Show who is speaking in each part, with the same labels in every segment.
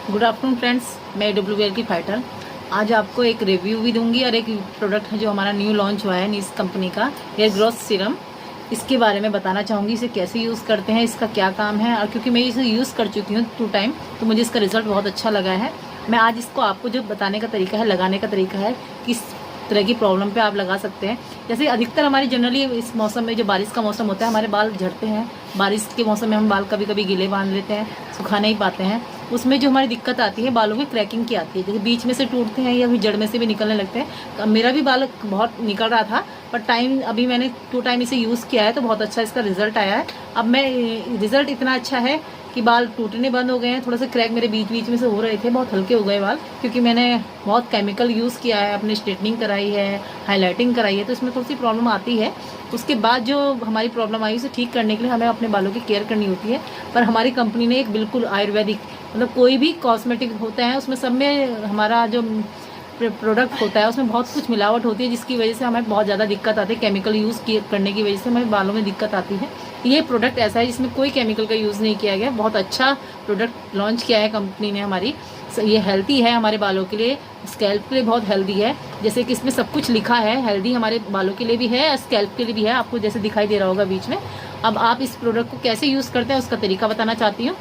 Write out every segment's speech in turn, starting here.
Speaker 1: Good afternoon friends, मैं WL की fighter. आज आपको एक रिव्यू भी दूंगी और एक प्रोडक्ट है जो हमारा न्यू लॉन्च हुआ है इस कंपनी का हेयर ग्रोथ सीरम। इसके बारे में बताना चाहूँगी, इसे कैसे यूज़ करते हैं, इसका क्या काम है। और क्योंकि मैं इसे यूज़ कर चुकी हूँ 2 टाइम, तो मुझे इसका रिजल्ट बहुत अच्छा लगा है। मैं आज इसको आपको जो बताने का तरीका है, लगाने का तरीका है, किस तरह की प्रॉब्लम पे आप लगा सकते हैं। जैसे अधिकतर हमारी जनरली इस मौसम में, जो बारिश का मौसम होता है, हमारे बाल झड़ते हैं। बारिश के मौसम में हम बाल कभी कभी गीले बांध लेते हैं, सुखा नहीं पाते हैं। उसमें जो हमारी दिक्कत आती है, बालों में क्रैकिंग की आती है, जैसे बीच में से टूटते हैं या फिर जड़ में से भी निकलने लगते हैं। तो मेरा भी बाल बहुत निकल रहा था, पर अभी मैंने 2 टाइम इसे यूज़ किया है तो बहुत अच्छा इसका रिजल्ट आया है। अब मैं रिजल्ट इतना अच्छा है कि बाल टूटने बंद हो गए हैं। थोड़ा सा क्रैक मेरे बीच बीच में से हो रहे थे, बहुत हल्के हो गए बाल, क्योंकि मैंने बहुत केमिकल यूज़ किया है, अपने स्ट्रेटनिंग कराई है, हाईलाइटिंग कराई है, तो इसमें थोड़ी सी प्रॉब्लम आती है। उसके बाद जो हमारी प्रॉब्लम आई उसे ठीक करने के लिए हमें अपने बालों की केयर करनी होती है। पर हमारी कंपनी ने एक बिल्कुल आयुर्वेदिक, मतलब कोई भी कॉस्मेटिक होता है उसमें सब में हमारा जो प्रोडक्ट होता है उसमें बहुत कुछ मिलावट होती है, जिसकी वजह से हमें बहुत ज़्यादा दिक्कत आती है। केमिकल यूज़ करने की वजह से हमें बालों में दिक्कत आती है। ये प्रोडक्ट ऐसा है जिसमें कोई केमिकल का यूज़ नहीं किया गया। बहुत अच्छा प्रोडक्ट लॉन्च किया है कंपनी ने हमारी। ये हेल्दी है हमारे बालों के लिए, स्कैल्प के लिए बहुत हेल्दी है। जैसे कि इसमें सब कुछ लिखा है, हेल्दी हमारे बालों के लिए भी है, स्कैल्प के लिए भी है, आपको जैसे दिखाई दे रहा होगा बीच में। अब आप इस प्रोडक्ट को कैसे यूज़ करते हैं उसका तरीका बताना चाहती हूँ।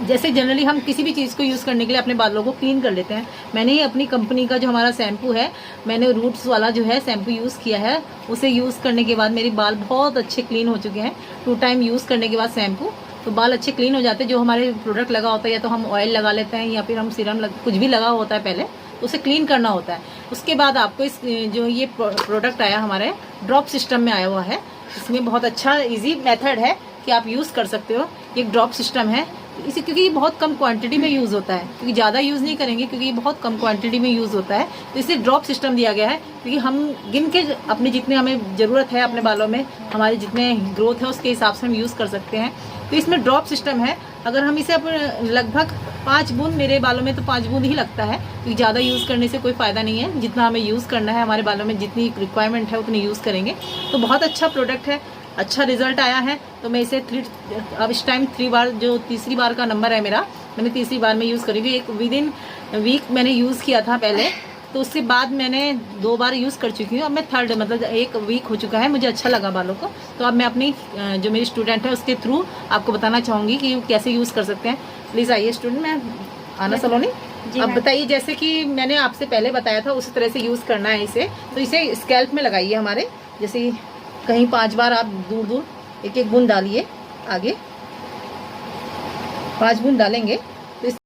Speaker 1: जैसे जनरली हम किसी भी चीज़ को यूज़ करने के लिए अपने बालों को क्लीन कर लेते हैं। मैंने ही अपनी कंपनी का जो हमारा शैम्पू है, मैंने रूट्स वाला जो है शैम्पू यूज़ किया है। उसे यूज़ करने के बाद मेरे बाल बहुत अच्छे क्लीन हो चुके हैं। 2 टाइम यूज़ करने के बाद शैम्पू, तो बाल अच्छे क्लीन हो जाते हैं। जो हमारे प्रोडक्ट लगा होता है, या तो हम ऑयल लगा लेते हैं या फिर हम सीरम कुछ भी लगा होता है पहले, तो उसे क्लीन करना होता है। उसके बाद आपको इस जो ये प्रोडक्ट आया हमारे ड्रॉप सिस्टम में आया हुआ है। इसमें बहुत अच्छा ईजी मेथड है कि आप यूज़ कर सकते हो। ये ड्रॉप सिस्टम है इसे, क्योंकि ये बहुत कम क्वांटिटी में यूज़ होता है, क्योंकि ज़्यादा यूज़ नहीं करेंगे, क्योंकि ये बहुत कम क्वांटिटी में यूज़ होता है। तो इसे ड्रॉप सिस्टम दिया गया है, क्योंकि हम गिन के अपने जितने हमें ज़रूरत है अपने बालों में, हमारे जितने ग्रोथ है उसके हिसाब से हम यूज़ कर सकते हैं। तो इसमें ड्रॉप सिस्टम है। अगर हम इसे लगभग 5 बूंद, मेरे बालों में तो 5 बूंद ही लगता है, क्योंकि ज़्यादा यूज़ करने से कोई फ़ायदा नहीं है। जितना हमें यूज़ करना है, हमारे बालों में जितनी रिक्वायरमेंट है उतनी यूज़ करेंगे। तो बहुत अच्छा प्रोडक्ट है, अच्छा रिजल्ट आया है। तो मैं इसे अब इस टाइम 3 बार, जो तीसरी बार का नंबर है मेरा, मैंने तीसरी बार में यूज़ करी। एक विदिन वीक मैंने यूज़ किया था पहले, तो उसके बाद मैंने 2 बार यूज़ कर चुकी हूँ। अब मैं थर्ड, मतलब 1 वीक हो चुका है, मुझे अच्छा लगा बालों को। तो अब मैं अपनी जो मेरी स्टूडेंट है उसके थ्रू आपको बताना चाहूँगी कि कैसे यूज़ कर सकते हैं। प्लीज़ आइए स्टूडेंट, मैं आना सलोनी। अब बताइए, जैसे कि मैंने आपसे पहले बताया था उसी तरह से यूज़ करना है इसे। तो इसे स्कैल्प में लगाइए हमारे, जैसे कहीं 5 बार आप दूर दूर 1-1 बूंद डालिए। आगे 5 बूंद डालेंगे तो